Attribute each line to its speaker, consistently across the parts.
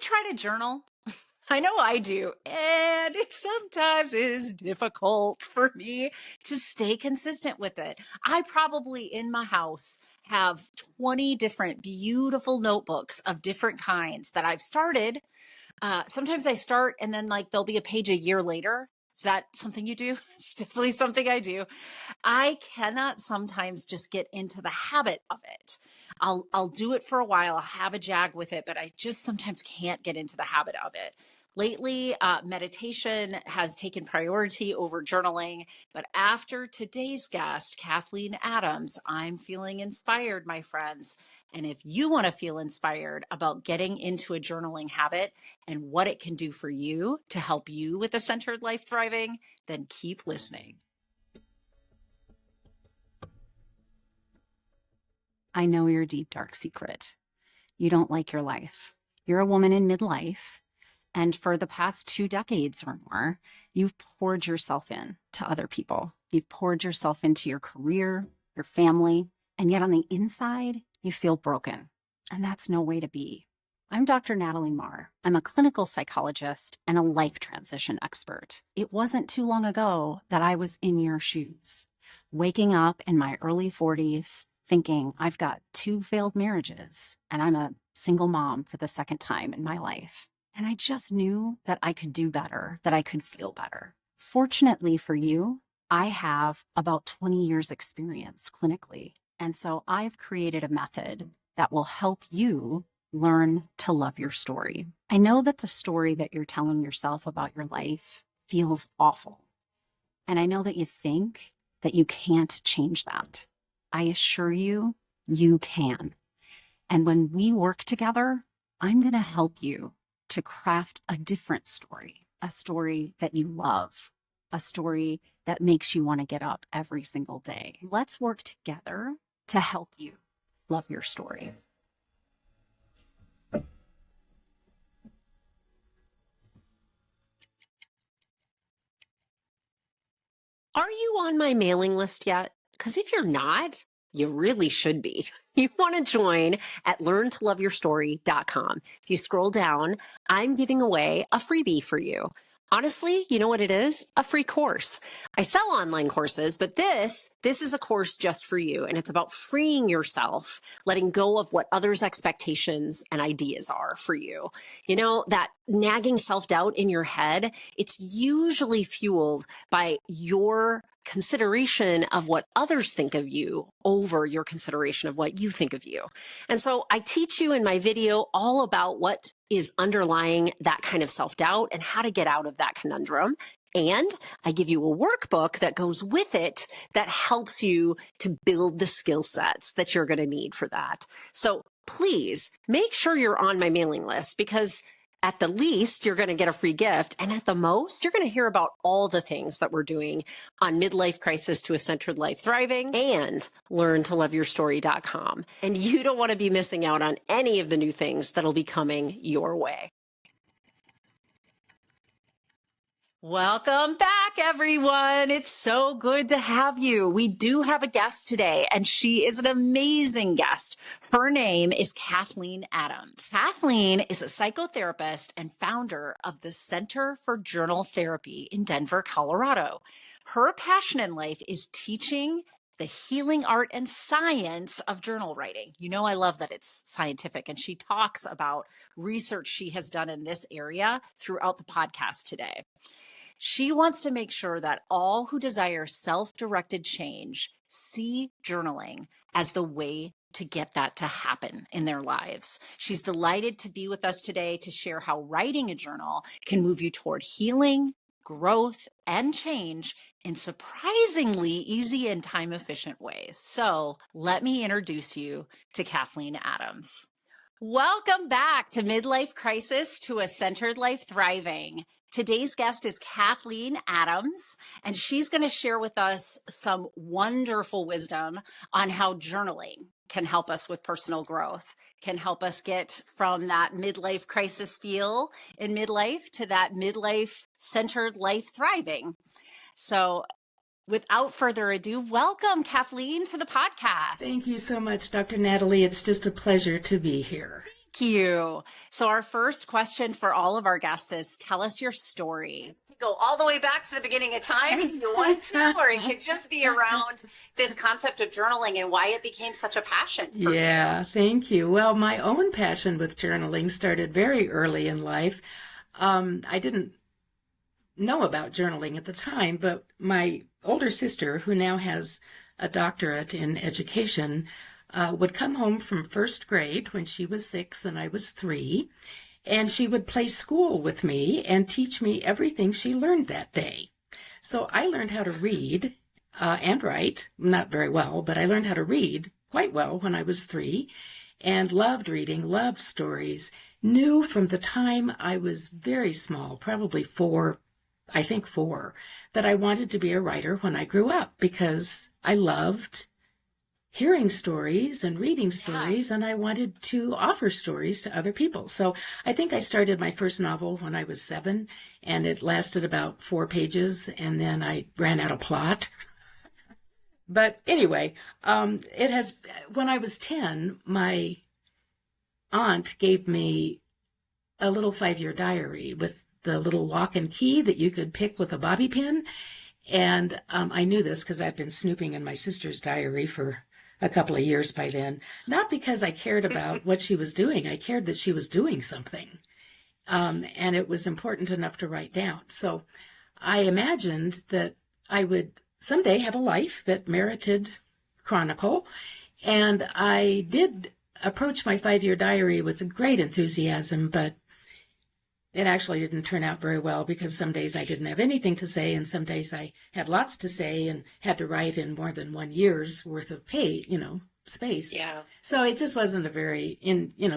Speaker 1: try to journal? I know I do. And it sometimes is difficult for me to stay consistent with it. I probably in my house have 20 different beautiful notebooks of different kinds that I've started. Sometimes I start and then like there'll be a page a year later. Is that something you do? It's definitely something I do. I cannot sometimes just get into the habit of it. I'll do it for a while. I'll have a jag with it, but I just sometimes can't get into the habit of it. Lately, meditation has taken priority over journaling, but after today's guest, Kathleen Adams, I'm feeling inspired, my friends. And if you want to feel inspired about getting into a journaling habit and what it can do for you to help you with a centered life thriving, then keep listening.
Speaker 2: I know your deep, dark secret. You don't like your life. You're a woman in midlife, and for the past 2 decades or more, you've poured yourself in to other people. You've poured yourself into your career, your family, and yet on the inside, you feel broken. And that's no way to be. I'm Dr. Natalie Marr. I'm a clinical psychologist and a life transition expert. It wasn't too long ago that I was in your shoes, waking up in my early 40s, thinking I've got 2 failed marriages and I'm a single mom for the second time in my life. And I just knew that I could do better, that I could feel better. Fortunately for you, I have about 20 years experience clinically. And so I've created a method that will help you learn to love your story. I know that the story that you're telling yourself about your life feels awful. And I know that you think that you can't change that. I assure you, you can. And when we work together, I'm going to help you to craft a different story, a story that you love, a story that makes you want to get up every single day. Let's work together to help you love your story.
Speaker 3: Are you on my mailing list yet? Because if you're not, you really should be. You want to join at learntoloveyourstory.com. If you scroll down, I'm giving away a freebie for you. Honestly, you know what it is? A free course. I sell online courses, but this is a course just for you. And it's about freeing yourself, letting go of what others' expectations and ideas are for you. You know, that nagging self-doubt in your head, it's usually fueled by your consideration of what others think of you over your consideration of what you think of you. And so I teach you in my video all about what is underlying that kind of self-doubt and how to get out of that conundrum. And I give you a workbook that goes with it that helps you to build the skill sets that you're going to need for that. So please make sure you're on my mailing list, because at the least, you're going to get a free gift. And at the most, you're going to hear about all the things that we're doing on Midlife Crisis to a Centered Life Thriving and learntoloveyourstory.com. And you don't want to be missing out on any of the new things that'll be coming your way.
Speaker 1: Welcome back, everyone. It's so good to have you. We do have a guest today, and she is an amazing guest. Her name is Kathleen Adams. Kathleen is a psychotherapist and founder of the Center for Journal Therapy in Denver, Colorado. Her passion in life is teaching the healing art and science of journal writing. You know, I love that it's scientific, and she talks about research she has done in this area throughout the podcast today. She wants to make sure that all who desire self-directed change see journaling as the way to get that to happen in their lives. She's delighted to be with us today to share how writing a journal can move you toward healing, growth, and change in surprisingly easy and time-efficient ways. So let me introduce you to Kathleen Adams. Welcome back to Midlife Crisis to a Centered Life Thriving. Today's guest is Kathleen Adams, and she's going to share with us some wonderful wisdom on how journaling can help us with personal growth, can help us get from that midlife crisis feel in midlife to that midlife centered life thriving. So without further ado, welcome, Kathleen, to the podcast.
Speaker 4: Thank you so much, Dr. Natalie. It's just a pleasure to be here.
Speaker 1: you. So our first question for all of our guests is, tell us your story.
Speaker 4: Go all the way back to the beginning of time if you want to, or it could just be around this concept of journaling and why it became such a passion for you.
Speaker 5: Yeah, thank you. Well, my own passion with journaling started very early in life. I didn't know about journaling at the time, but my older sister, who now has a doctorate in education, would come home from first grade when she was 6 and I was 3, and she would play school with me and teach me everything she learned that day. So I learned how to read and write, not very well, but I learned how to read quite well when I was 3, and loved reading, loved stories, knew from the time I was very small, probably 4, that I wanted to be a writer when I grew up, because I loved hearing stories and reading stories, and I wanted to offer stories to other people. So I think I started my first novel when I was 7, and it lasted about 4 pages, and then I ran out of plot. But anyway, when I was 10, my aunt gave me a little 5-year diary with the little lock and key that you could pick with a bobby pin. And I knew this because I'd been snooping in my sister's diary for a couple of years by then. Not because I cared about what she was doing. I cared that she was doing something. And it was important enough to write down. So I imagined that I would someday have a life that merited chronicle. And I did approach my 5-year diary with great enthusiasm, but it actually didn't turn out very well, because some days I didn't have anything to say, and some days I had lots to say and had to write in more than 1 year's worth of space.
Speaker 4: Yeah.
Speaker 5: So it just wasn't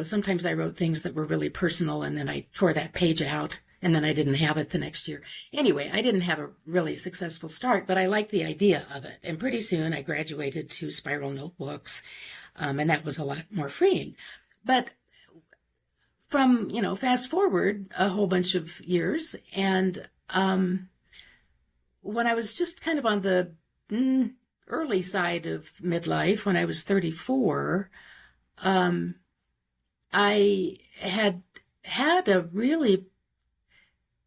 Speaker 5: sometimes I wrote things that were really personal, and then I tore that page out, and then I didn't have it the next year. Anyway, I didn't have a really successful start, but I liked the idea of it. And pretty soon I graduated to spiral notebooks, and that was a lot more freeing. But from, fast forward a whole bunch of years, and when I was just kind of on the early side of midlife, when I was 34, I had a really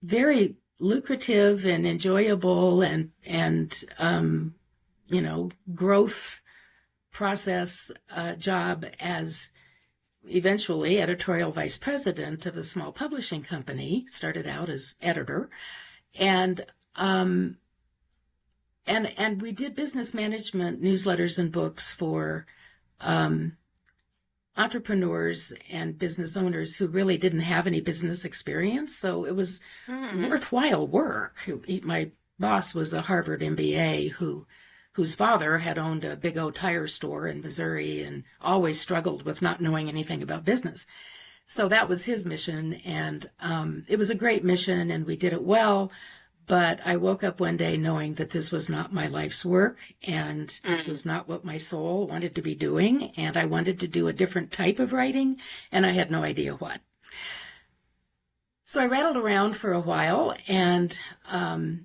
Speaker 5: very lucrative and enjoyable and growth process job as eventually editorial vice president of a small publishing company. Started out as editor, and we did business management newsletters and books for entrepreneurs and business owners who really didn't have any business experience. So it was worthwhile work. My boss was a Harvard MBA whose father had owned a Big O tire store in Missouri and always struggled with not knowing anything about business. So that was his mission, and it was a great mission, and we did it well. But I woke up one day knowing that this was not my life's work, and this was not what my soul wanted to be doing, and I wanted to do a different type of writing, and I had no idea what. So I rattled around for a while, and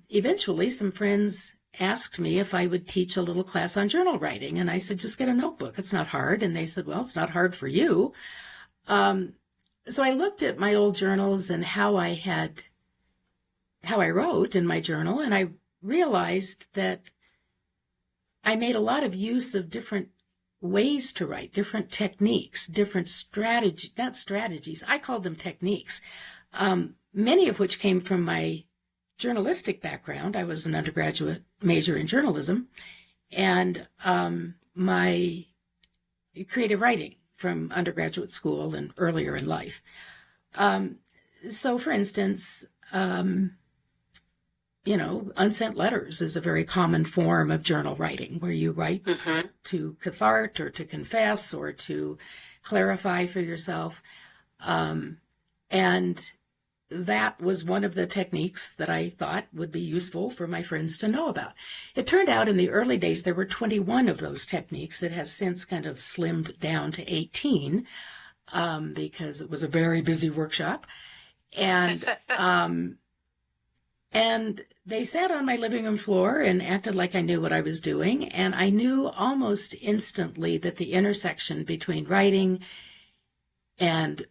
Speaker 5: eventually some friends asked me if I would teach a little class on journal writing, and I said, just get a notebook. It's not hard. And they said, well, it's not hard for you. So I looked at my old journals and how I wrote in my journal, and I realized that I made a lot of use of different ways to write, different techniques, different not strategies. I called them techniques, many of which came from my journalistic background. I was an undergraduate major in journalism, and my creative writing from undergraduate school and earlier in life. So, for instance, unsent letters is a very common form of journal writing, where you write to cathart or to confess or to clarify for yourself. And that was one of the techniques that I thought would be useful for my friends to know about. It turned out in the early days there were 21 of those techniques. It has since kind of slimmed down to 18 because it was a very busy workshop. And and they sat on my living room floor and acted like I knew what I was doing. And I knew almost instantly that the intersection between writing and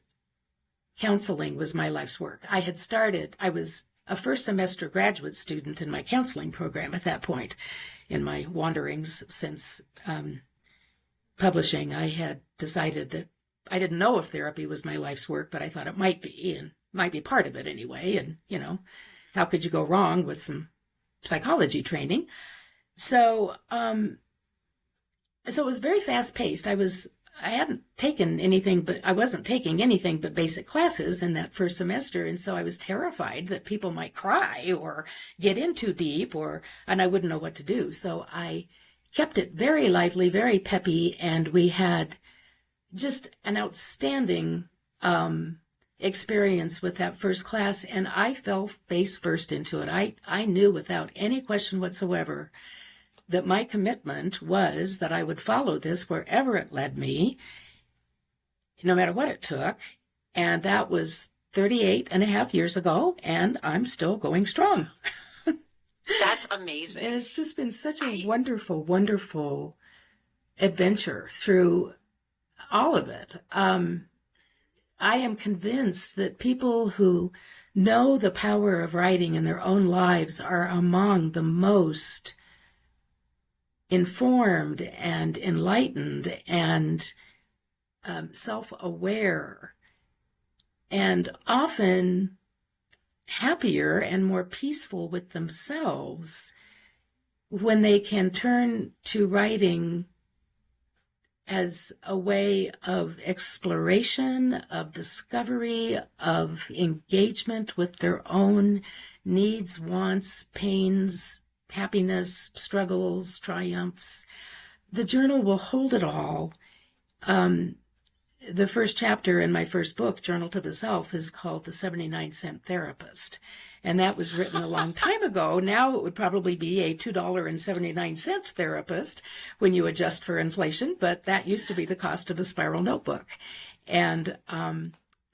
Speaker 5: counseling was my life's work. I was a first semester graduate student in my counseling program at that point. In my wanderings since publishing, I had decided that I didn't know if therapy was my life's work, but I thought it might be, and might be part of it anyway. And, how could you go wrong with some psychology training? So, so it was very fast paced. I wasn't taking anything but basic classes in that first semester. And so I was terrified that people might cry or get in too deep and I wouldn't know what to do. So I kept it very lively, very peppy. And we had just an outstanding, experience with that first class. And I fell face first into it. I knew without any question whatsoever that my commitment was that I would follow this wherever it led me, no matter what it took. And that was 38 and a half years ago, and I'm still going strong.
Speaker 1: That's amazing.
Speaker 5: And it's just been such a wonderful, wonderful adventure through all of it. I am convinced that people who know the power of writing in their own lives are among the most informed and enlightened and self-aware and often happier and more peaceful with themselves when they can turn to writing as a way of exploration, of discovery, of engagement with their own needs, wants, pains, happiness, struggles, triumphs. The journal will hold it all. The first chapter in my first book, Journal to the Self, is called The 79-Cent Therapist. And that was written a long time ago. Now it would probably be a $2.79 therapist when you adjust for inflation, but that used to be the cost of a spiral notebook. And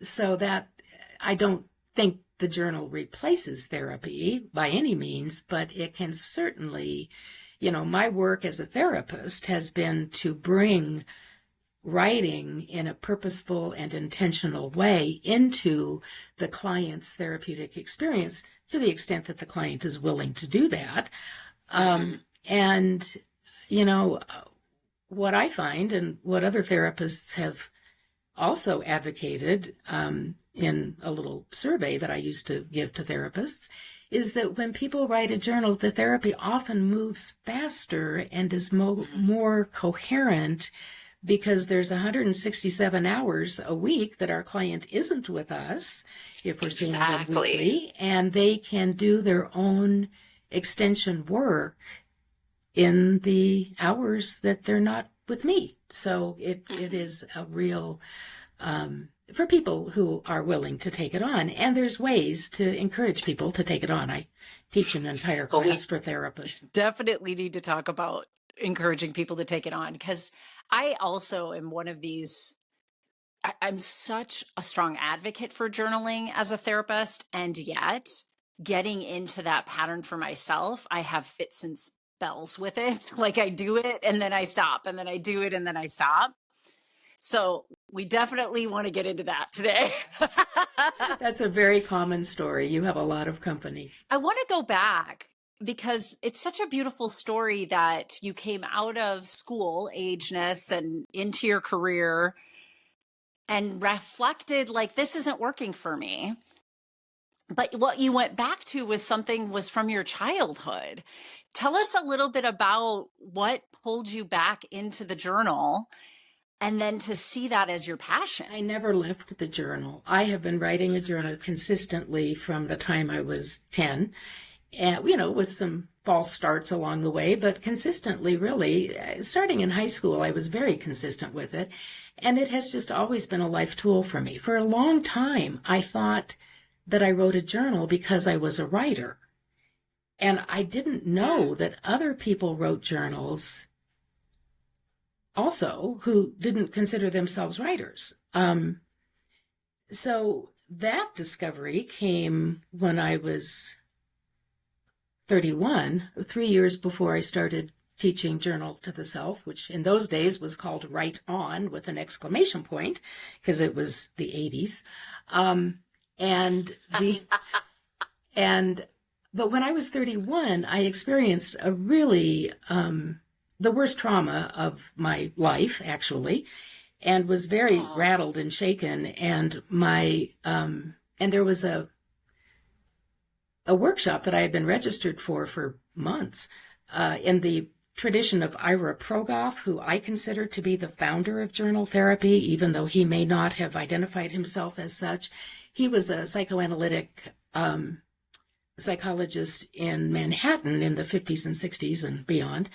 Speaker 5: so that I don't think the journal replaces therapy by any means, but it can certainly, my work as a therapist has been to bring writing in a purposeful and intentional way into the client's therapeutic experience to the extent that the client is willing to do that. And, what I find and what other therapists have also advocated in a little survey that I used to give to therapists is that when people write a journal, the therapy often moves faster and is more coherent because there's 167 hours a week that our client isn't with us, if we're seeing them weekly, and they can do their own extension work in the hours that they're not with me. So it is a real, for people who are willing to take it on. And there's ways to encourage people to take it on. I teach an entire class for therapists.
Speaker 1: Definitely need to talk about encouraging people to take it on, because I also am one of these, I'm such a strong advocate for journaling as a therapist, and yet getting into that pattern for myself, I have fits and spells with it. Like I do it and then I stop, and then I do it and then I stop. So we definitely want to get into that today.
Speaker 5: That's a very common story. You have a lot of company.
Speaker 1: I want to go back because it's such a beautiful story that you came out of school, ageness, and into your career and reflected like, this isn't working for me. But what you went back to was from your childhood. Tell us a little bit about what pulled you back into the journal and then to see that as your passion.
Speaker 5: I never left the journal. I have been writing a journal consistently from the time I was 10. And, with some false starts along the way, but consistently, really, starting in high school, I was very consistent with it. And it has just always been a life tool for me. For a long time, I thought that I wrote a journal because I was a writer. And I didn't know that other people wrote journals also who didn't consider themselves writers. So that discovery came when I was 31, 3 years before I started teaching Journal to the Self, which in those days was called Write On with an exclamation point because it was the 80s. But when I was 31, I experienced a really, the worst trauma of my life, actually, and was very rattled and shaken. And and there was a workshop that I had been registered for months, in the tradition of Ira Progoff, who I consider to be the founder of journal therapy, even though he may not have identified himself as such. He was a psychoanalytic psychologist in Manhattan in the 50s and 60s and beyond.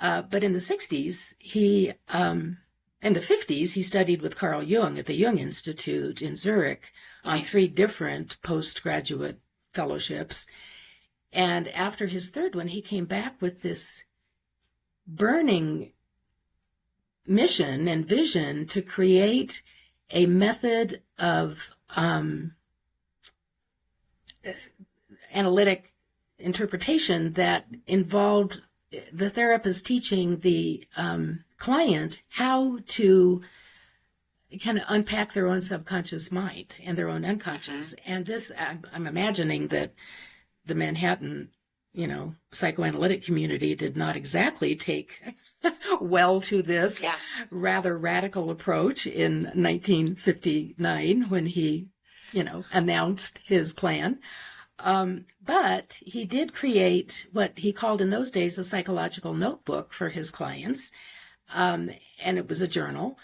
Speaker 5: But in the 60s, in the 50s, he studied with Carl Jung at the Jung Institute in Zurich on 3 different postgraduate fellowships. And after his third one, he came back with this burning mission and vision to create a method of analytic interpretation that involved the therapist teaching the client how to kind of unpack their own subconscious mind and their own unconscious. And this, I'm imagining that the Manhattan, psychoanalytic community did not exactly take well to this rather radical approach in 1959 when he, announced his plan. But he did create what he called in those days a psychological notebook for his clients. And it was a journal,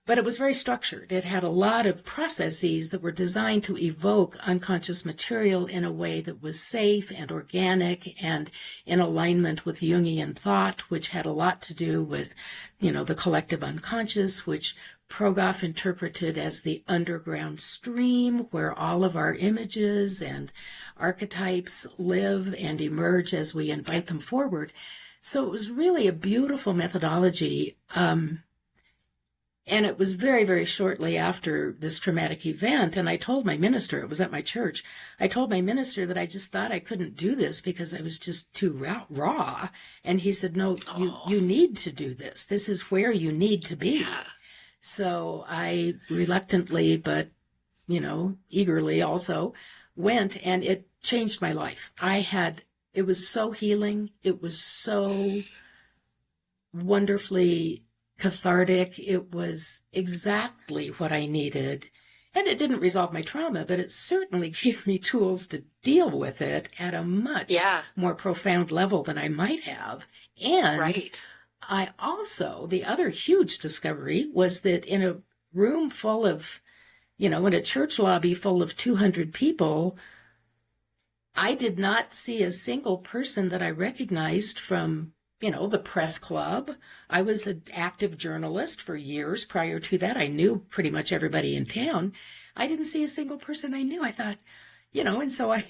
Speaker 5: but it was very structured. It had a lot of processes that were designed to evoke unconscious material in a way that was safe and organic and in alignment with Jungian thought, which had a lot to do with, the collective unconscious, which Progoff interpreted as the underground stream where all of our images and archetypes live and emerge as we invite them forward. So it was really a beautiful methodology. And it was very, very shortly after this traumatic event. And I told my minister, it was at my church, I told my minister that I just thought I couldn't do this because I was just too raw. And he said, no, you need to do this. This is where you need to be. Yeah. So I reluctantly, but, eagerly also went, and it changed my life. It was so healing. It was so wonderfully cathartic. It was exactly what I needed. And it didn't resolve my trauma, but it certainly gave me tools to deal with it at a much more profound level than I might have. And I also, the other huge discovery was that in a room full of, in a church lobby full of 200 people, I did not see a single person that I recognized from, the press club. I was an active journalist for years prior to that. I knew pretty much everybody in town. I didn't see a single person I knew. I thought, and so I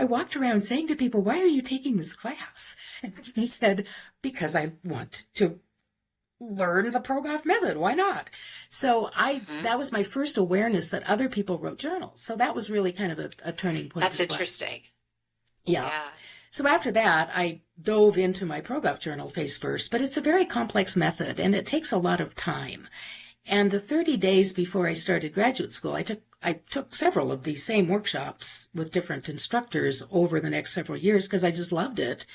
Speaker 5: walked around saying to people, why are you taking this class? And they said, because I want to learn the Progoff method. Why not? So that was my first awareness that other people wrote journals. So that was really kind of a turning point.
Speaker 4: That's interesting.
Speaker 5: Yeah. So after that, I dove into my Progoff journal face first, but it's a very complex method and it takes a lot of time. And the 30 days before I started graduate school, I took several of these same workshops with different instructors over the next several years because I just loved it.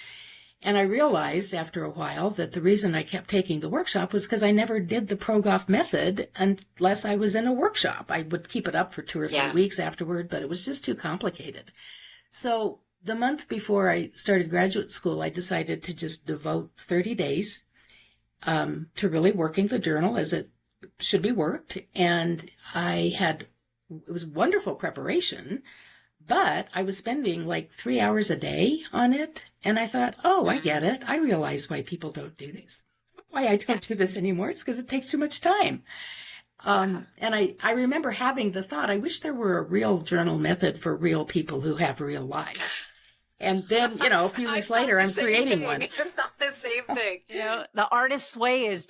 Speaker 5: And I realized after a while that the reason I kept taking the workshop was because I never did the Progoff method unless I was in a workshop. I would keep it up for 2 or 3 weeks afterward, but it was just too complicated. So the month before I started graduate school, I decided to just devote 30 days to really working the journal as it should be worked. And it was wonderful preparation, but I was spending like 3 hours a day on it. And I thought, I get it. I realize why people don't do this. Why I don't do this anymore. It's because it takes too much time. And I remember having the thought, I wish there were a real journal method for real people who have real lives. And then, a few weeks later, I'm creating one.
Speaker 4: It's not the same thing.
Speaker 1: The artist's way is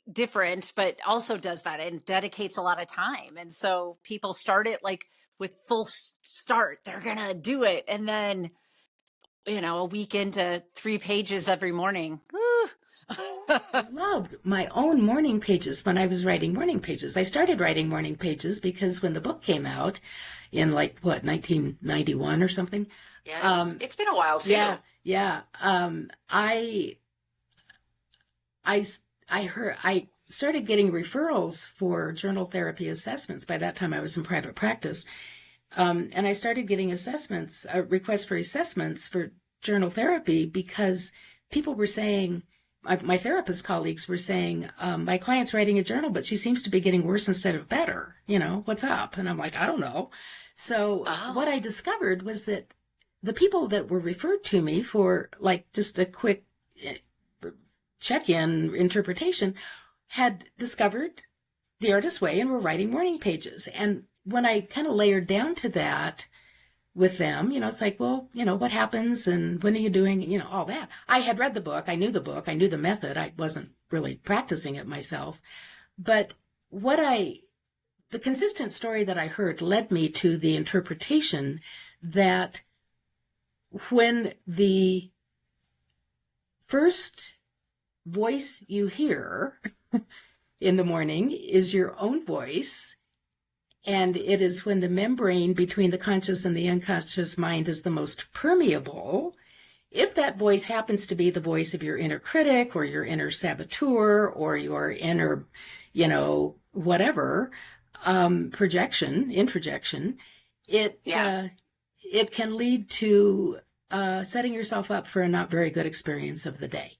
Speaker 1: different, but also does that and dedicates a lot of time. And so people start it like with full start. They're going to do it. And then, a week into 3 pages every morning,
Speaker 5: I loved my own morning pages when I was writing morning pages. I started writing morning pages because when the book came out in 1991 or something.
Speaker 4: Yeah, it's been a while too.
Speaker 5: Yeah. I started getting referrals for journal therapy assessments. By that time, I was in private practice. And I started getting requests for assessments for journal therapy because people were saying, my therapist colleagues were saying, my client's writing a journal, but she seems to be getting worse instead of better. What's up? And I'm like, I don't know. So what I discovered was that the people that were referred to me for just a quick check-in interpretation had discovered the artist's way and were writing morning pages. And when I kind of layered down to that with them, it's like, well, what happens and when are you doing, all that. I had read the book. I knew the method. I wasn't really practicing it myself. But the consistent story that I heard led me to the interpretation that when the first voice you hear in the morning is your own voice, and it is when the membrane between the conscious and the unconscious mind is the most permeable, if that voice happens to be the voice of your inner critic or your inner saboteur or your inner, whatever, introjection, it can lead to setting yourself up for a not very good experience of the day.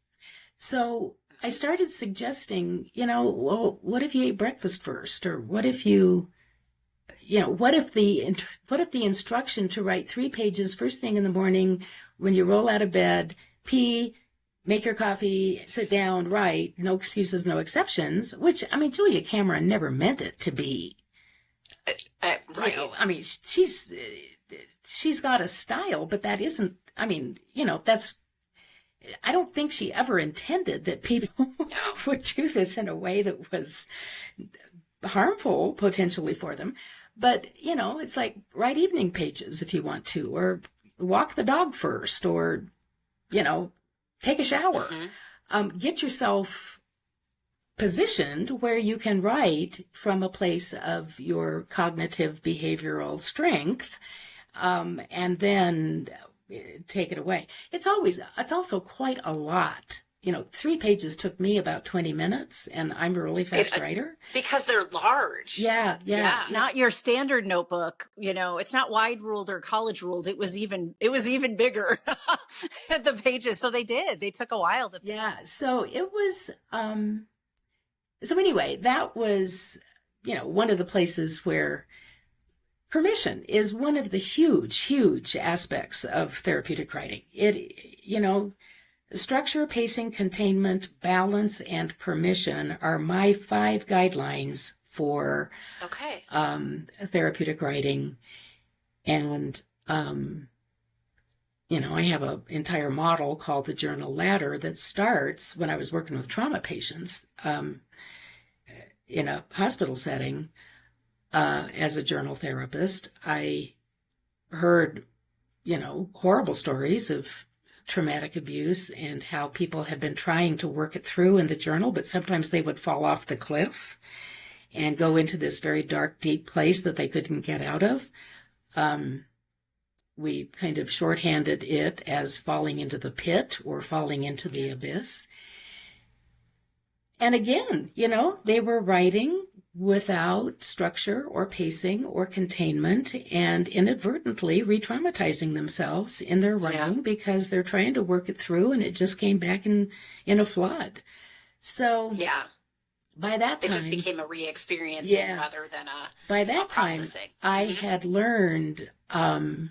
Speaker 5: So I started suggesting, well, what if you ate breakfast first? Or what if what if the instruction to write 3 pages first thing in the morning when you roll out of bed, pee, make your coffee, sit down, write, no excuses, no exceptions, which, Julia Cameron never meant it to be.
Speaker 4: Right.
Speaker 5: She's got a style, but that isn't, I don't think she ever intended that people would do this in a way that was harmful potentially for them. But, it's like write evening pages if you want to, or walk the dog first, or, take a shower. Mm-hmm. Get yourself positioned where you can write from a place of your cognitive behavioral strength, and then take it away. It's also quite a lot. 3 pages took me about 20 minutes, and I'm a really fast writer.
Speaker 4: Because they're large.
Speaker 5: Yeah.
Speaker 1: It's not your standard notebook. It's not wide ruled or college ruled. It was even bigger the pages. So they took a while to.
Speaker 5: Yeah. So it was, so anyway, that was, one of the places where permission is one of the huge aspects of therapeutic writing. Structure, pacing, containment, balance, and permission are my 5 guidelines for therapeutic writing. And, I have an entire model called the journal ladder that starts when I was working with trauma patients in a hospital setting. As a journal therapist, I heard, horrible stories of traumatic abuse and how people had been trying to work it through in the journal, but sometimes they would fall off the cliff and go into this very dark, deep place that they couldn't get out of. We kind of shorthanded it as falling into the pit or falling into the abyss. And again, they were writing without structure or pacing or containment and inadvertently re-traumatizing themselves in their writing because they're trying to work it through and it just came back in a flood. So by that time,
Speaker 4: it just became a re-experiencing rather than
Speaker 5: by that time,
Speaker 4: processing.
Speaker 5: I had learned, I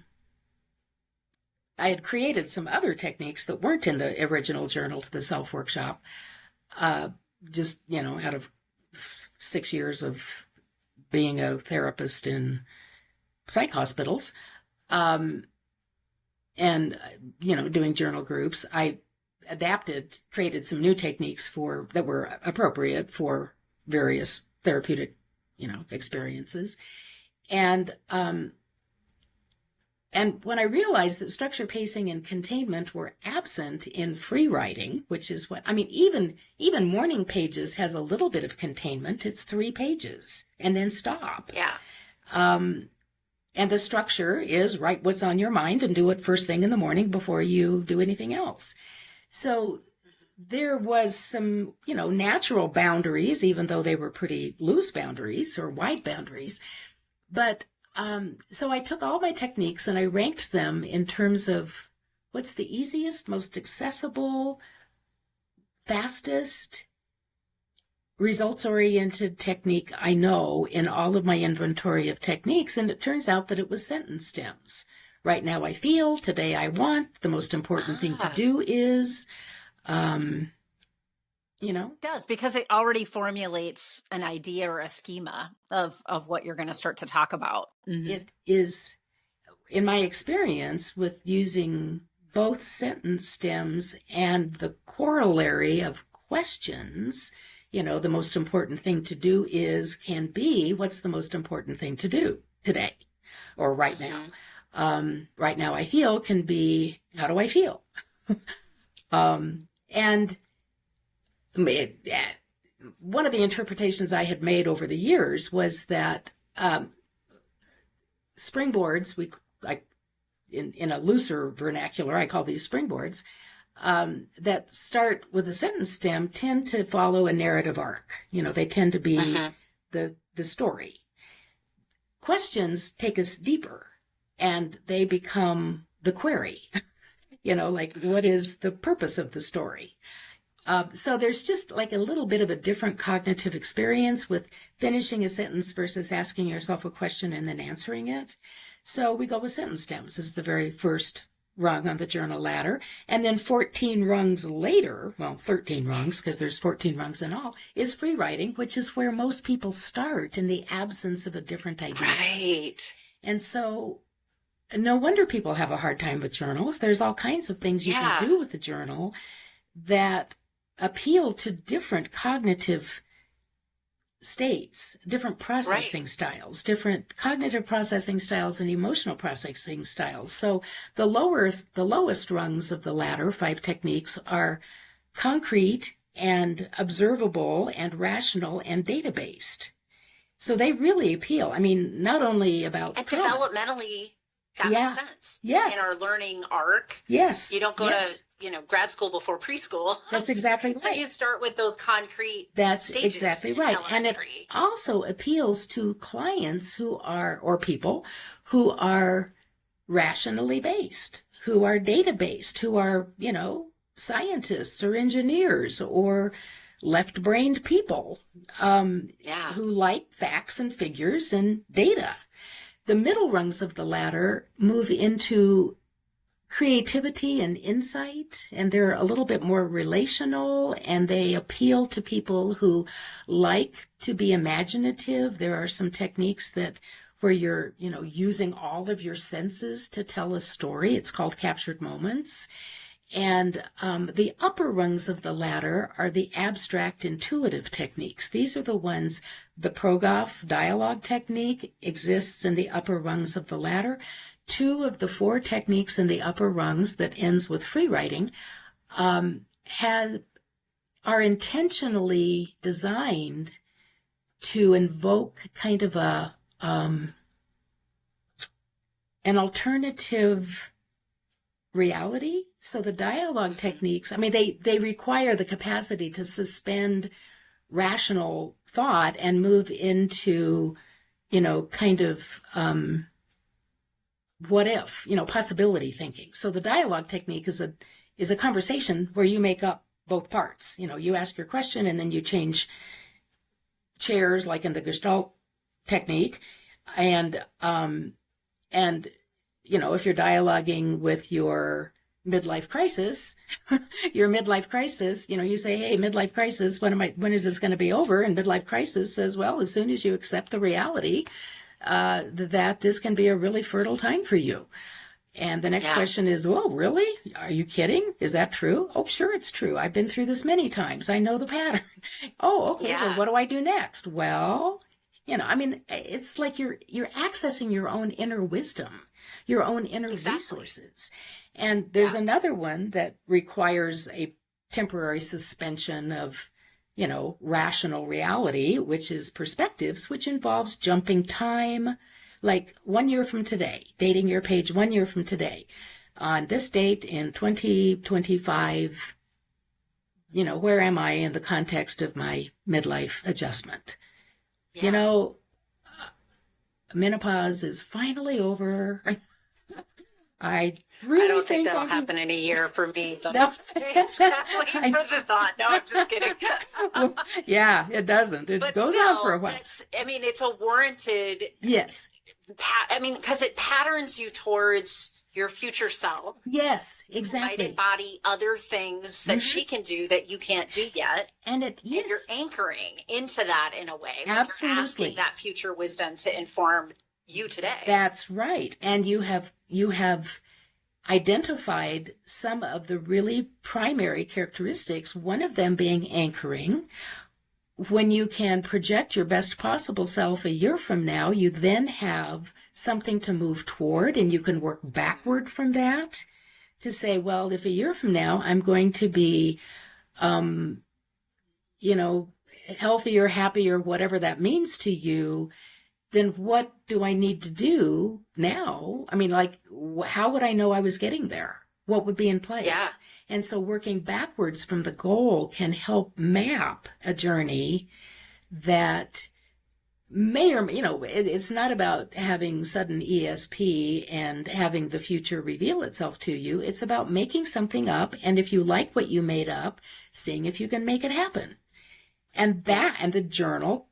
Speaker 5: had created some other techniques that weren't in the original journal to the self-workshop, just, out of 6 years of being a therapist in psych hospitals, and, doing journal groups. I created some new techniques that were appropriate for various therapeutic, experiences. And, And when I realized that structure, pacing, and containment were absent in free writing, which is what, I mean, even Morning Pages has a little bit of containment. It's 3 pages and then stop.
Speaker 4: Yeah.
Speaker 5: And the structure is write what's on your mind and do it first thing in the morning before you do anything else. So there was some, natural boundaries, even though they were pretty loose boundaries or wide boundaries. But so I took all my techniques and I ranked them in terms of what's the easiest, most accessible, fastest, results-oriented technique I know in all of my inventory of techniques. And it turns out that it was sentence stems. Right now I feel, today I want, the most important thing to do is,
Speaker 1: It does, because it already formulates an idea or a schema of what you're going to start to talk about. Mm-hmm.
Speaker 5: It is, in my experience with using both sentence stems and the corollary of questions, the most important thing to do is can be, what's the most important thing to do today or right now? Right now I feel can be, how do I feel? And one of the interpretations I had made over the years was that springboards, in a looser vernacular, I call these springboards, that start with a sentence stem tend to follow a narrative arc. They tend to be the story. Questions take us deeper and they become the query. Like what is the purpose of the story? So there's just like a little bit of a different cognitive experience with finishing a sentence versus asking yourself a question and then answering it. So we go with sentence stems as the very first rung on the journal ladder. And then 14 rungs later, 13 rungs, because there's 14 rungs in all, is free writing, which is where most people start in the absence of a different idea.
Speaker 4: Right.
Speaker 5: And so no wonder people have a hard time with journals. There's all kinds of things you can do with the journal that appeal to different cognitive states, different processing styles, different cognitive processing styles and emotional processing styles. So the lowest rungs of the ladder, 5 techniques, are concrete and observable and rational and data-based. So they really appeal. I mean, not only about
Speaker 4: and developmentally, that makes sense.
Speaker 5: Yes.
Speaker 4: In our learning arc.
Speaker 5: Yes.
Speaker 4: You don't go to grad school before preschool.
Speaker 5: That's exactly right.
Speaker 4: So you start with those concrete
Speaker 5: That's exactly right. And it also appeals to clients who are, or people who are rationally based, who are data-based, who are, scientists or engineers or left-brained people who like facts and figures and data. The middle rungs of the ladder move into creativity and insight, and they're a little bit more relational, and they appeal to people who like to be imaginative. There are some techniques where you're, using all of your senses to tell a story. It's called captured moments. And the upper rungs of the ladder are the abstract intuitive techniques. These are the ones, the Progoff dialogue technique exists in the upper rungs of the ladder. 2 of the 4 techniques in the upper rungs that ends with free writing are intentionally designed to invoke kind of an alternative reality. So the dialogue techniques, they require the capacity to suspend rational thought and move into, kind of what if, possibility thinking. So the dialogue technique is a conversation where you make up both parts. You ask your question and then you change chairs like in the Gestalt technique. And if you're dialoguing with your midlife crisis, you say, hey, midlife crisis, when is this going to be over? And midlife crisis says, well, as soon as you accept the reality that this can be a really fertile time for you. And the next question is, oh, really? Are you kidding? Is that true? Oh, sure, it's true. I've been through this many times. I know the pattern. Oh, okay. Well, what do I do next? Well, it's like you're accessing your own inner wisdom. your own inner resources. And there's another one that requires a temporary suspension of, rational reality, which is perspectives, which involves jumping time, like 1 year from today, dating your page 1 year from today. On this date in 2025, where am I in the context of my midlife adjustment?
Speaker 4: Yeah.
Speaker 5: Menopause is finally over. I really
Speaker 4: I don't think that'll
Speaker 5: I'll
Speaker 4: happen in a year for me. Don't
Speaker 5: No.
Speaker 4: just Kathleen for the thought. No, I'm just kidding.
Speaker 5: Yeah, it doesn't. It
Speaker 4: But
Speaker 5: goes
Speaker 4: still,
Speaker 5: on for a while.
Speaker 4: it's a warranted,
Speaker 5: Yes.
Speaker 4: because it patterns you towards your future self.
Speaker 5: Yes,
Speaker 4: Might
Speaker 5: exactly.
Speaker 4: embody other things that she can do that you can't do yet.
Speaker 5: And
Speaker 4: And you're anchoring into that in a way. When
Speaker 5: Absolutely.
Speaker 4: You're asking that future wisdom to inform you today.
Speaker 5: That's right. And you have identified some of the really primary characteristics, one of them being anchoring. When you can project your best possible self a year from now, you then have something to move toward, and you can work backward from that to say, well, if a year from now I'm going to be, healthier, happier, whatever that means to you, then what do I need to do now? I mean, how would I know I was getting there? What would be in place?
Speaker 4: Yeah.
Speaker 5: And so working backwards from the goal can help map a journey that may or, it's not about having sudden ESP and having the future reveal itself to you. It's about making something up. And if you like what you made up, seeing if you can make it happen. And the journal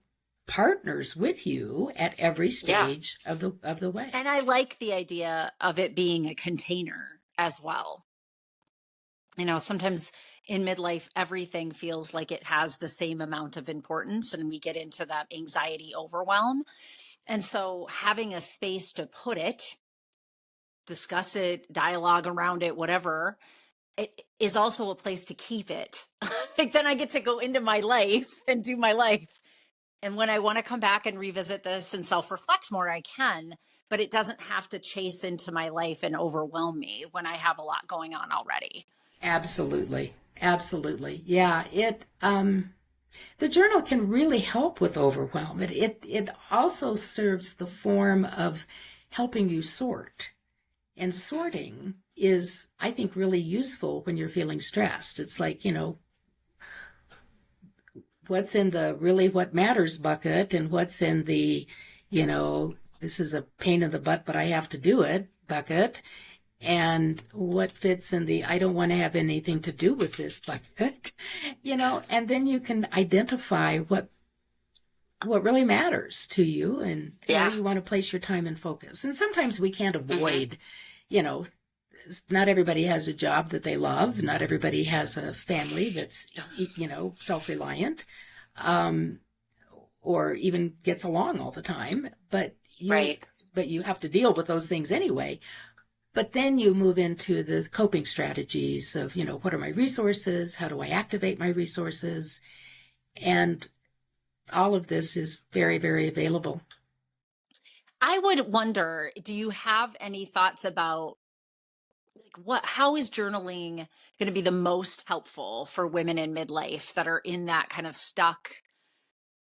Speaker 5: partners with you at every stage of the way.
Speaker 1: And I like the idea of it being a container as well. Sometimes in midlife, everything feels like it has the same amount of importance, and we get into that anxiety overwhelm. And so having a space to put it, discuss it, dialogue around it, whatever, it is also a place to keep it. Then I get to go into my life and do my life. And when I want to come back and revisit this and self-reflect more, I can, but it doesn't have to chase into my life and overwhelm me when I have a lot going on already.
Speaker 5: Absolutely. Absolutely. Yeah. The journal can really help with overwhelm. It also serves the form of helping you sort. And sorting is, I think, really useful when you're feeling stressed. It's like, what's in the really what matters bucket and what's in the, this is a pain in the butt, but I have to do it bucket. And what fits in the I don't want to have anything to do with this bucket, and then you can identify what really matters to you and where you want to place your time and focus. And sometimes we can't avoid, not everybody has a job that they love. Not everybody has a family that's, self-reliant, or even gets along all the time. But you have to deal with those things anyway. But then you move into the coping strategies of, what are my resources? How do I activate my resources? And all of this is very, very available.
Speaker 1: I would wonder, do you have any thoughts about how is journaling going to be the most helpful for women in midlife that are in that kind of stuck,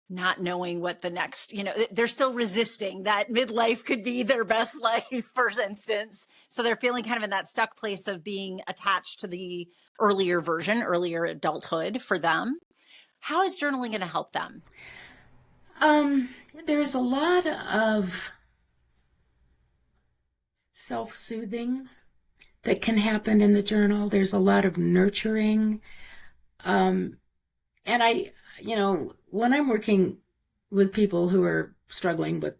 Speaker 1: not knowing what the next, they're still resisting that midlife could be their best life, for instance. So they're feeling kind of in that stuck place of being attached to the earlier adulthood for them. How is journaling going to help them?
Speaker 5: There's a lot of self-soothing that can happen in the journal. There's a lot of nurturing. And when I'm working with people who are struggling with,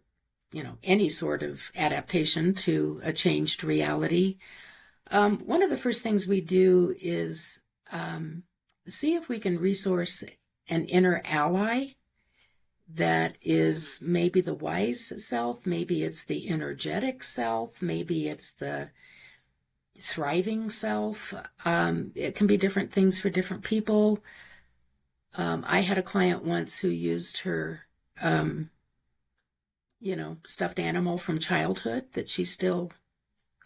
Speaker 5: any sort of adaptation to a changed reality, one of the first things we do is see if we can resource an inner ally that is maybe the wise self, maybe it's the energetic self, maybe it's the thriving self. It can be different things for different people. I had a client once who used her, stuffed animal from childhood that she still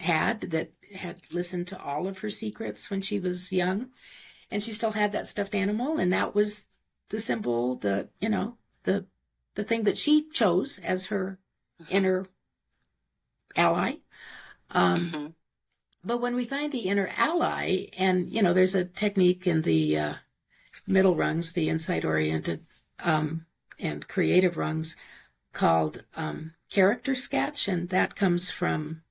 Speaker 5: had that had listened to all of her secrets when she was young, and she still had that stuffed animal, and that was the symbol, the thing that she chose as her inner ally. But when we find the inner ally, and there's a technique in the middle rungs, the insight-oriented and creative rungs, called character sketch, and that comes from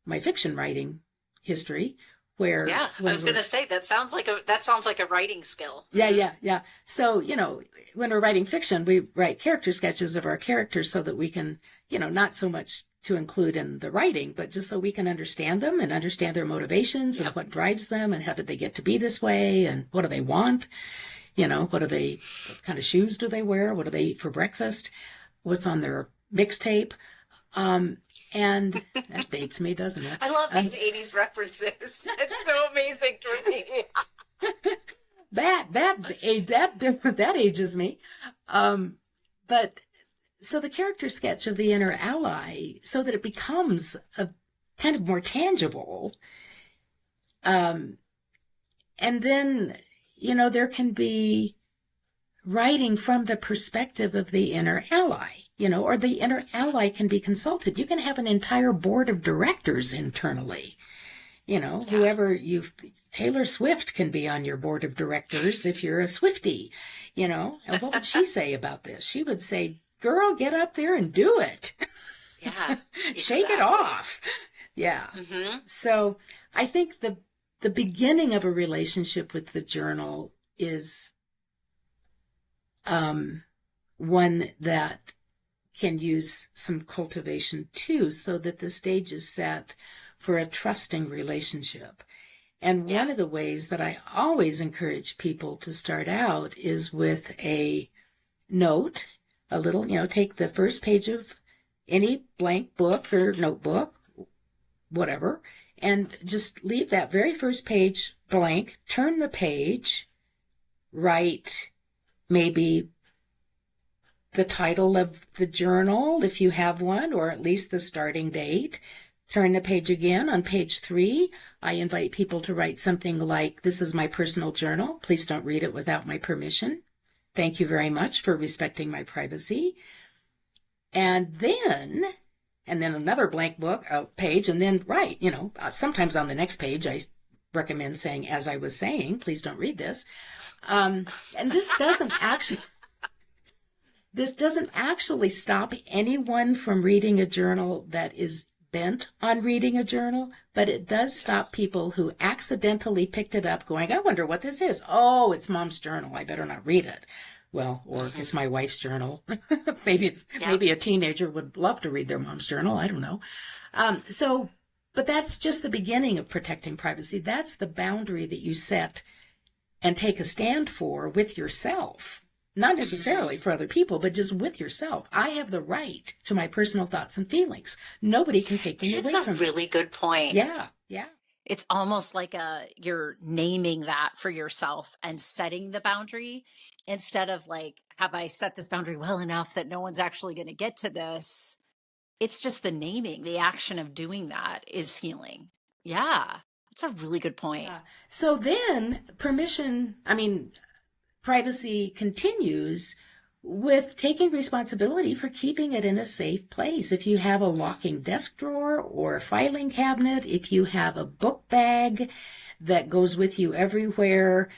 Speaker 5: my fiction writing history, where
Speaker 1: I was going to say that sounds like a writing skill.
Speaker 5: Yeah. So when we're writing fiction, we write character sketches of our characters so that we can, not so much to include in the writing, but just so we can understand them and understand their motivations and what drives them and how did they get to be this way and what do they want, what kind of shoes do they wear, what do they eat for breakfast, what's on their mixtape. And that dates me, doesn't it?
Speaker 1: I love these 80s references. It's so amazing to me.
Speaker 5: That ages me. But so the character sketch of the inner ally, so that it becomes a kind of more tangible. And then, there can be writing from the perspective of the inner ally. Or the inner ally can be consulted. You can have an entire board of directors internally. Whoever Taylor Swift can be on your board of directors if you're a Swiftie, and what would she say about this? She would say, girl, get up there and do it.
Speaker 1: Yeah.
Speaker 5: Shake it off. Yeah.
Speaker 1: Mm-hmm.
Speaker 5: So I think the beginning of a relationship with the journal is one that can use some cultivation too, so that the stage is set for a trusting relationship. And one of the ways that I always encourage people to start out is with a note, a little, take the first page of any blank book or notebook, whatever, and just leave that very first page blank, turn the page, write maybe the title of the journal, if you have one, or at least the starting date. Turn the page again. On page 3, I invite people to write something like, this is my personal journal. Please don't read it without my permission. Thank you very much for respecting my privacy. And then another blank page, and then write, sometimes on the next page, I recommend saying, as I was saying, please don't read this. And this doesn't actually stop anyone from reading a journal that is bent on reading a journal, but it does stop people who accidentally picked it up going, I wonder what this is. Oh, it's Mom's journal. I better not read it. Well, or it's my wife's journal. Maybe a teenager would love to read their mom's journal. I don't know. But that's just the beginning of protecting privacy. That's the boundary that you set and take a stand for with yourself. Not necessarily for other people, but just with yourself. I have the right to my personal thoughts and feelings. Nobody can take them away from me.
Speaker 1: That's a really good point.
Speaker 5: Yeah.
Speaker 1: It's almost like you're naming that for yourself and setting the boundary instead of like, have I set this boundary well enough that no one's actually going to get to this? It's just the naming, the action of doing that is healing. Yeah, that's a really good point.
Speaker 5: So then privacy continues with taking responsibility for keeping it in a safe place. If you have a locking desk drawer or a filing cabinet, if you have a book bag that goes with you everywhere,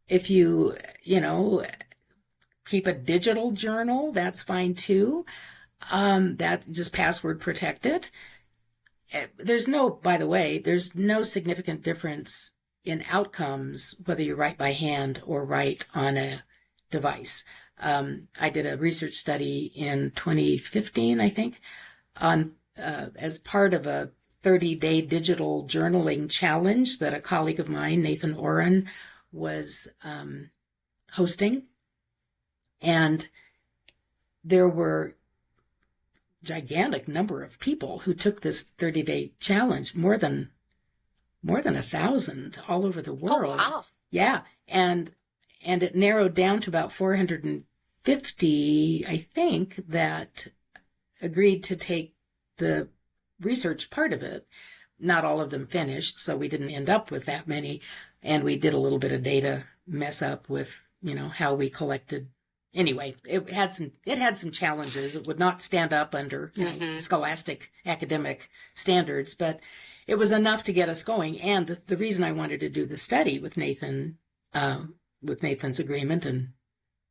Speaker 5: if you, keep a digital journal, that's fine too. That just password protected. There's no significant difference in outcomes, whether you write by hand or write on a device. I did a research study in 2015, I think, on as part of a 30-day digital journaling challenge that a colleague of mine, Nathan Oren, was hosting. And there were gigantic number of people who took this 30-day challenge, more than 1,000 all over the world.
Speaker 1: Oh, wow.
Speaker 5: Yeah. And it narrowed down to about 450, I think, that agreed to take the research part of it. Not all of them finished, so we didn't end up with that many. And we did a little bit of data mess up with, how we collected. Anyway, it had some challenges. It would not stand up under scholastic academic standards, but it was enough to get us going. And the reason I wanted to do the study with Nathan, with Nathan's agreement and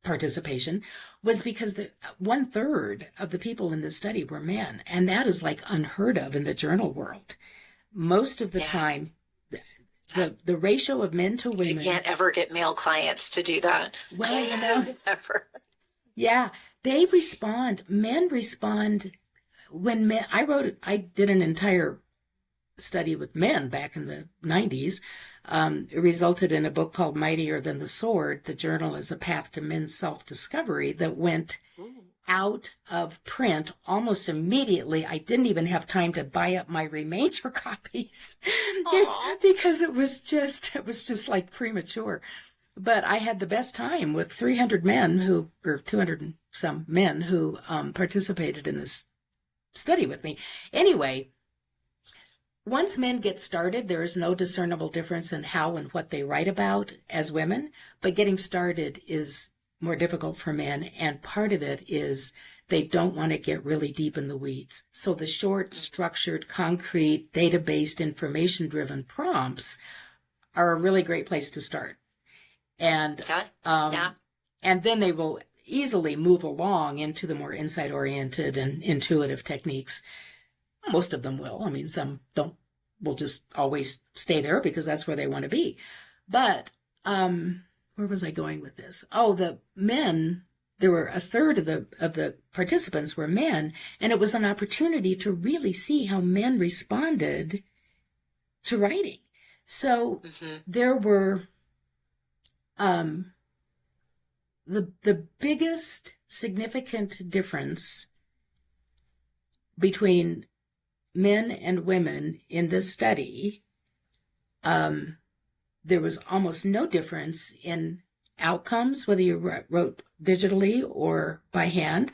Speaker 5: participation, was because 1/3 of the people in this study were men, and that is like unheard of in the journal world. Most of the time, the ratio of men to women.
Speaker 4: You can't ever get male clients to do that.
Speaker 5: Well,
Speaker 4: Ever.
Speaker 5: Yeah, they respond. Men respond when men. I did an entire study with men back in the 90s. It resulted in a book called Mightier Than the Sword, The Journal as a Path to Men's Self-Discovery, that went out of print almost immediately. I didn't even have time to buy up my remainder copies because it was just like premature. But I had the best time with 300 men or 200 and some men who participated in this study with me. Anyway, once men get started, there is no discernible difference in how and what they write about as women, but getting started is more difficult for men, and part of it is they don't want to get really deep in the weeds. So the short, structured, concrete, data-based, information-driven prompts are a really great place to start. And and then they will easily move along into the more insight-oriented and intuitive techniques. Most of them will. I mean, some will just always stay there because that's where they want to be. But where was I going with this? Oh, the men, there were 1/3 of the participants were men, and it was an opportunity to really see how men responded to writing. So there were the biggest significant difference between men and women in this study. There was almost no difference in outcomes, whether you wrote digitally or by hand.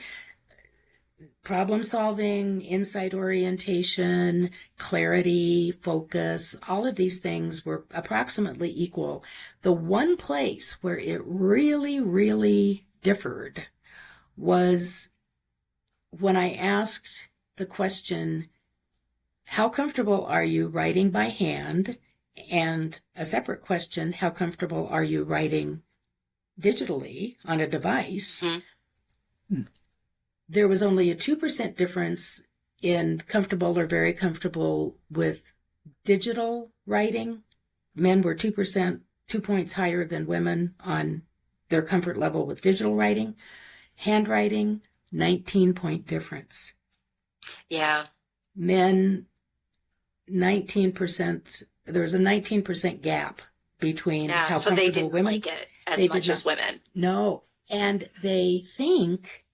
Speaker 5: Problem solving, insight orientation, clarity, focus, all of these things were approximately equal. The one place where it really, really differed was when I asked the question, how comfortable are you writing by hand? And a separate question, how comfortable are you writing digitally on a device? There was only a 2% difference in comfortable or very comfortable with digital writing. Men were 2 points higher than women on their comfort level with digital writing. Handwriting, 19-point difference.
Speaker 4: Yeah.
Speaker 5: Men, 19%. There was a 19% gap between how comfortable
Speaker 4: so they didn't
Speaker 5: women
Speaker 4: like it as much as women.
Speaker 5: No, and they think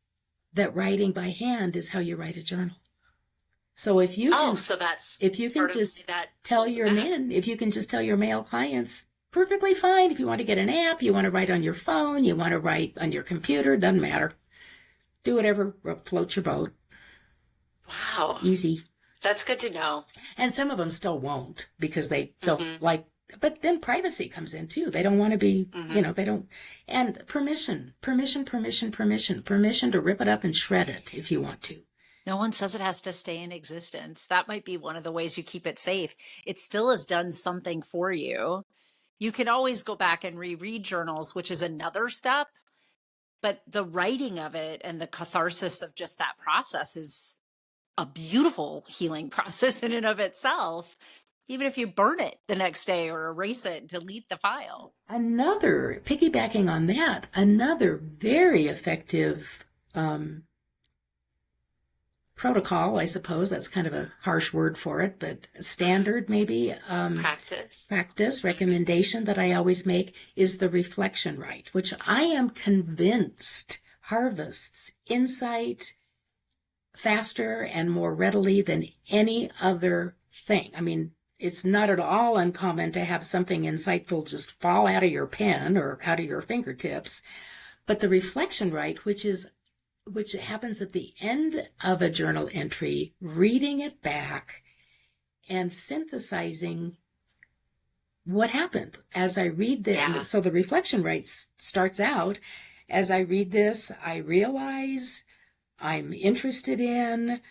Speaker 5: that writing by hand is how you write a journal. So if you can,
Speaker 4: so that's
Speaker 5: if you can just tell your men, if you can just tell your male clients, perfectly fine. If you want to get an app, you want to write on your phone, you want to write on your computer, doesn't matter. Do whatever floats your boat.
Speaker 4: Wow.
Speaker 5: Easy.
Speaker 4: That's good to know.
Speaker 5: And some of them still won't because they don't like, but then privacy comes in too. They don't want to be, they don't, and permission to rip it up and shred it if you want to.
Speaker 1: No one says it has to stay in existence. That might be one of the ways you keep it safe. It still has done something for you. You can always go back and reread journals, which is another step, but the writing of it and the catharsis of just that process is a beautiful healing process in and of itself, even if you burn it the next day or erase it, delete the file.
Speaker 5: Piggybacking on that, another very effective protocol, I suppose, that's kind of a harsh word for it, but standard maybe. Practice, recommendation that I always make is the reflection right, which I am convinced harvests insight faster and more readily than any other thing. I mean, it's not at all uncommon to have something insightful just fall out of your pen or out of your fingertips. But the reflection right, which is which happens at the end of a journal entry, reading it back and synthesizing what happened as I read this.
Speaker 4: Yeah.
Speaker 5: So the reflection starts out, as I read this, I realize, I'm interested in,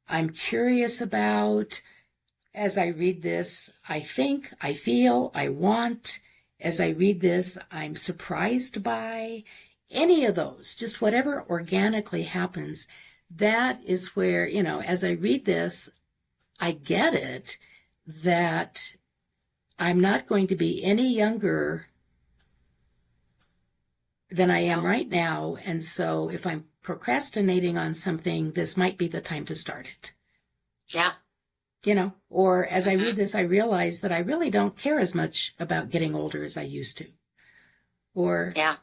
Speaker 5: I'm curious about. As I read this, I think, I feel, I want. As I read this, I'm surprised by. Any of those, just whatever organically happens, that is where, as I read this, I get it that I'm not going to be any younger than I am right now. And so if I'm procrastinating on something, this might be the time to start it.
Speaker 4: Yeah.
Speaker 5: Or as I read this, I realize that I really don't care as much about getting older as I used to. Or,
Speaker 4: Yeah.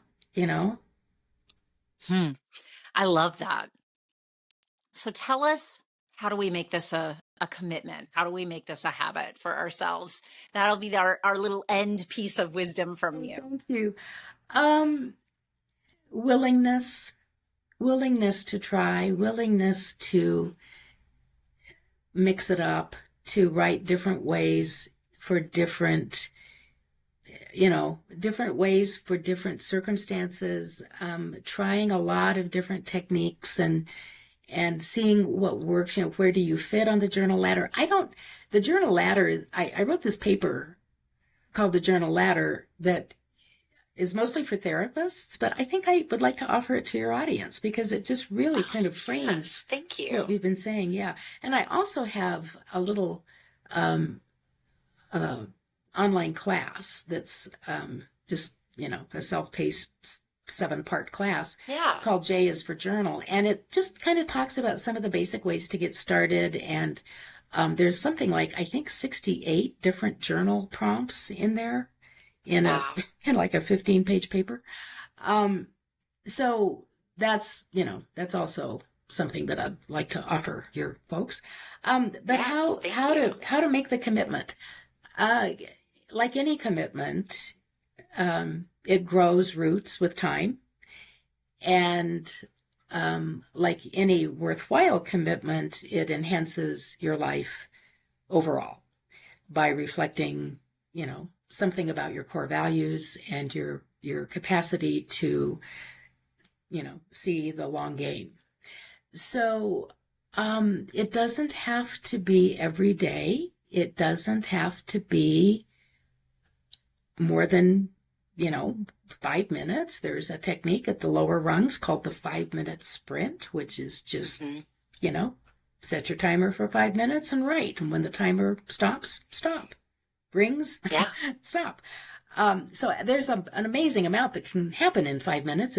Speaker 1: I love that. So tell us, how do we make this a commitment? How do we make this a habit for ourselves? That'll be our little end piece of wisdom from you.
Speaker 5: Thank you. Willingness to try, willingness to mix it up, to write different ways for different ways for different circumstances, trying a lot of different techniques and seeing what works. Where do you fit on the journal ladder? The journal ladder, I wrote this paper called The Journal Ladder that is mostly for therapists, but I think I would like to offer it to your audience because it just really kind of frames
Speaker 4: Yes, thank you.
Speaker 5: what we've been saying. Yeah. And I also have a little online class that's just, a self-paced 7-part class called J is for Journal. And it just kind of talks about some of the basic ways to get started. And there's something like, I think, 68 different journal prompts in there in like a 15-page paper. So that's also something that I'd like to offer your folks. But
Speaker 4: Yes,
Speaker 5: how to make the commitment? Like any commitment, it grows roots with time. And like any worthwhile commitment, it enhances your life overall by reflecting, something about your core values and your capacity to, see the long game. So it doesn't have to be every day. It doesn't have to be more than, 5 minutes. There's a technique at the lower rungs called the 5-minute sprint, which is just, set your timer for 5 minutes and write. And when the timer stops, stop. Rings, stop. So there's an amazing amount that can happen in 5 minutes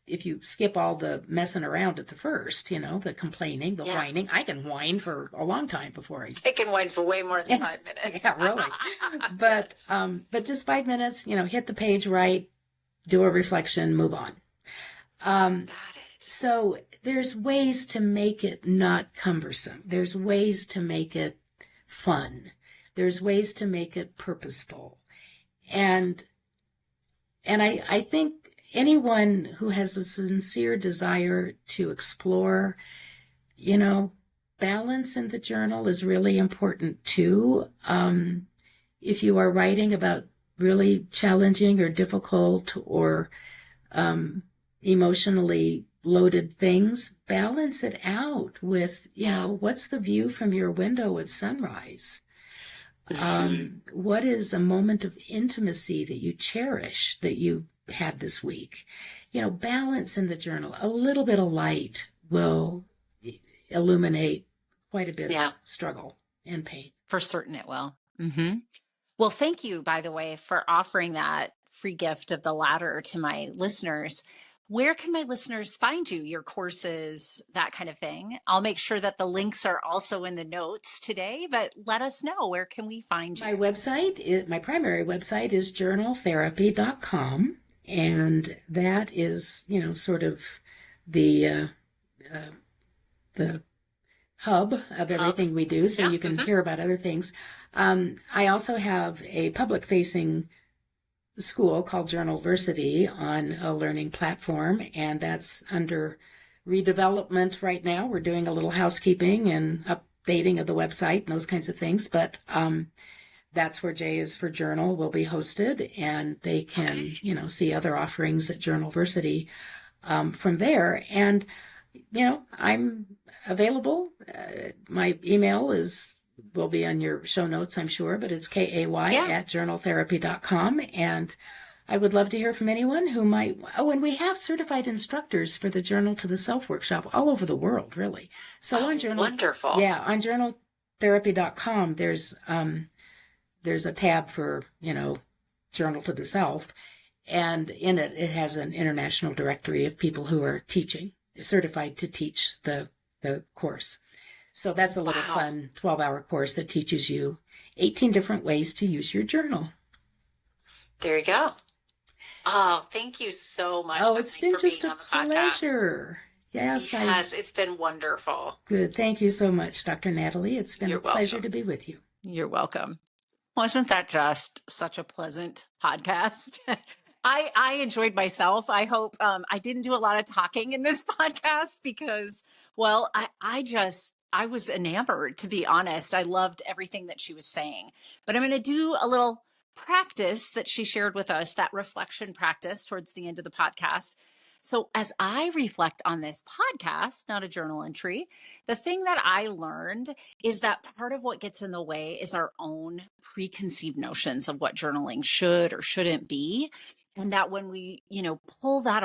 Speaker 5: if you skip all the messing around at the first, the complaining, the whining. I can whine for a long time before
Speaker 4: I can whine for way more than 5 minutes.
Speaker 5: Yeah, really. But just 5 minutes, hit the page, write, do a reflection, move on.
Speaker 4: Got it.
Speaker 5: So there's ways to make it not cumbersome. There's ways to make it fun. There's ways to make it purposeful. And I think anyone who has a sincere desire to explore, balance in the journal is really important too. If you are writing about really challenging or difficult or emotionally loaded things, balance it out with, what's the view from your window at sunrise? What is a moment of intimacy that you cherish that you had this week? Balance in the journal. A little bit of light will illuminate quite a bit of struggle and pain.
Speaker 1: For certain it will. Mm-hmm. Well, thank you, by the way, for offering that free gift of the ladder to my listeners. Where can my listeners find you, your courses, that kind of thing? I'll make sure that the links are also in the notes today, but let us know, where can we find you?
Speaker 5: My primary website is journaltherapy.com. And that is, sort of the hub of everything we do. So you can hear about other things. I also have a public-facing school called Journalversity on a learning platform, and that's under redevelopment right now. We're doing a little housekeeping and updating of the website and those kinds of things. But that's where J is for Journal will be hosted, and they can, see other offerings at Journalversity from there. And, I'm available. My email will be on your show notes, I'm sure, but it's KAY@journaltherapy.com. And I would love to hear from anyone who might. Oh, and we have certified instructors for the Journal to the Self workshop all over the world, really. So on Journal,
Speaker 4: wonderful.
Speaker 5: Yeah, on journaltherapy.com, there's a tab for, Journal to the Self. And in it has an international directory of people who are certified to teach the course. So that's a little fun 12-hour course that teaches you 18 different ways to use your journal.
Speaker 4: There you go. Oh, thank you so much.
Speaker 5: Oh, it's been just a pleasure.
Speaker 4: Yes, it's been wonderful.
Speaker 5: Good. Thank you so much, Dr. Natalie. It's been a pleasure to be with you.
Speaker 1: You're welcome. Wasn't that just such a pleasant podcast? I enjoyed myself. I hope I didn't do a lot of talking in this podcast because, well, I was enamored, to be honest. I loved everything that she was saying. But I'm going to do a little practice that she shared with us, that reflection practice towards the end of the podcast. So as I reflect on this podcast, not a journal entry, the thing that I learned is that part of what gets in the way is our own preconceived notions of what journaling should or shouldn't be. And that when we, pull that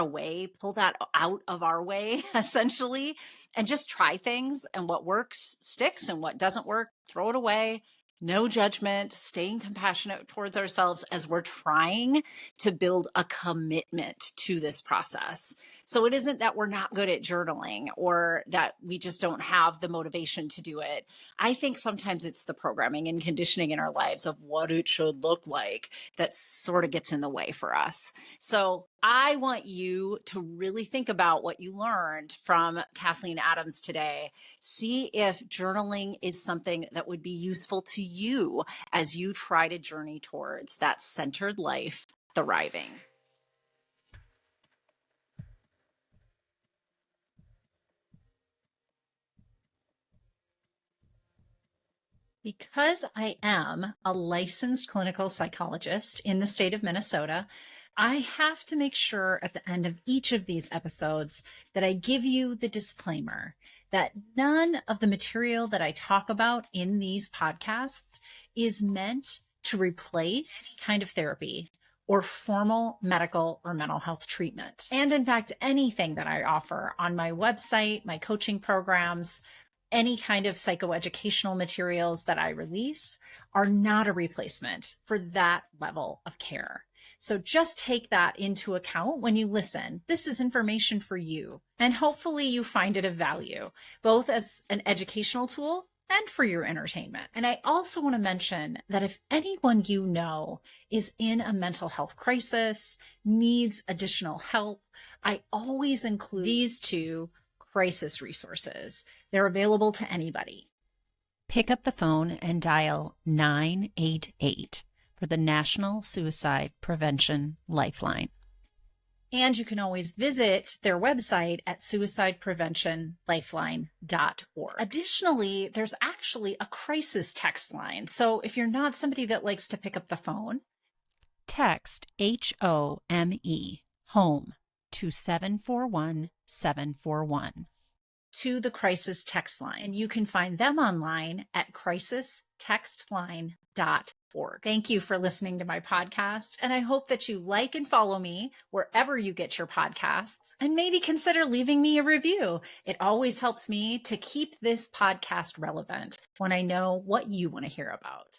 Speaker 1: out of our way, essentially, and just try things, and what works sticks and what doesn't work, throw it away. No judgment, staying compassionate towards ourselves as we're trying to build a commitment to this process. So it isn't that we're not good at journaling or that we just don't have the motivation to do it. I think sometimes it's the programming and conditioning in our lives of what it should look like that sort of gets in the way for us. So I want you to really think about what you learned from Kathleen Adams today. See if journaling is something that would be useful to you as you try to journey towards that centered life thriving. Because I am a licensed clinical psychologist in the state of Minnesota, I have to make sure at the end of each of these episodes that I give you the disclaimer that none of the material that I talk about in these podcasts is meant to replace kind of therapy or formal medical or mental health treatment. And in fact, anything that I offer on my website, my coaching programs, any kind of psychoeducational materials that I release are not a replacement for that level of care. So just take that into account when you listen. This is information for you, and hopefully you find it of value, both as an educational tool and for your entertainment. And I also want to mention that if anyone you know is in a mental health crisis, needs additional help, I always include these two crisis resources. They're available to anybody. Pick up the phone and dial 988 for the National Suicide Prevention Lifeline. And you can always visit their website at suicidepreventionlifeline.org. Additionally, there's actually a crisis text line. So if you're not somebody that likes to pick up the phone, text HOME, home, to 741-741 to the crisis text line. And you can find them online at crisistextline.org. Thank you for listening to my podcast. And I hope that you like and follow me wherever you get your podcasts, and maybe consider leaving me a review. It always helps me to keep this podcast relevant when I know what you want to hear about.